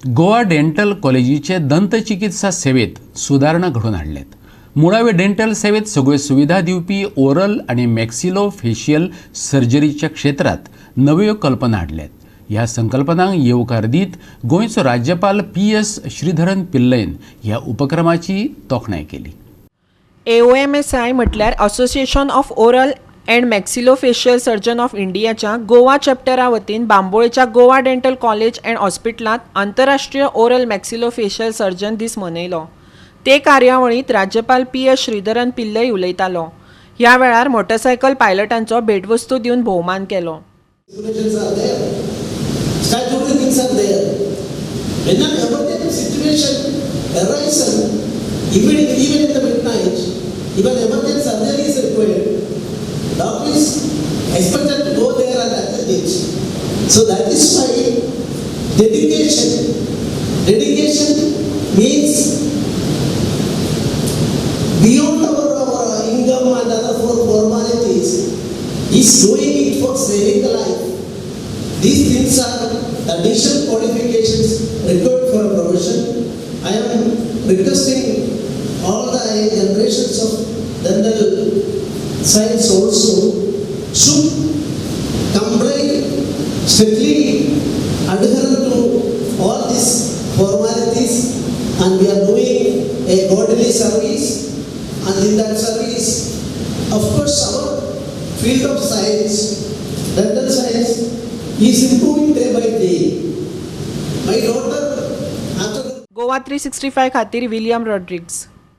Goa dental कॉलेजीचे दंतचिकित्सा सेवेत सुधारणा घडून हाडल्यात। मुळावे डेंटल सेवेत सगळ्यो सुविधा दिवपी ओरल आणि मॅक्सिलो फेशियल सर्जरीच्या क्षेत्रात नव्यो कल्पना हाडल्यात। ह्या संकल्पनांक येवकार दीत गोंयचो राज्यपाल PS श्रीधरन पिल्लयन ह्या उपक्रमाची तोखणाय केली। AOMSI म्हटल्यार association of oral and maxillofacial surgeon of इंडियाच्या गोवा चॅप्टरा वतीन बांबोळेच्या गोवा डेंटल कॉलेज अँड हॉस्पिटलांत आंतरराष्ट्रीय ओरल मॅक्सिलोफेशियल सर्जन दीस मनयलो। ते कार्यावळींत राज्यपाल PS श्रीधरन पिल्लय उलयतालो। ह्या वेळार मोटरसायकल पायलटांचो भेटवस्तू दिवन भोवमान केलो। Even emergency surgery is required. Doctor is expected to go there and attend it. So that is why dedication. Dedication means beyond our income and other formalities, is doing it for saving the life. These things are additional qualifications required for a profession. I am requesting all the generations of dental science also should comply strictly adherent to all these formalities, and we are doing a godly service, and in that service of course our field of science, dental science, is improving day by day. My daughter after Goa 365 खातीर William Rodrigues.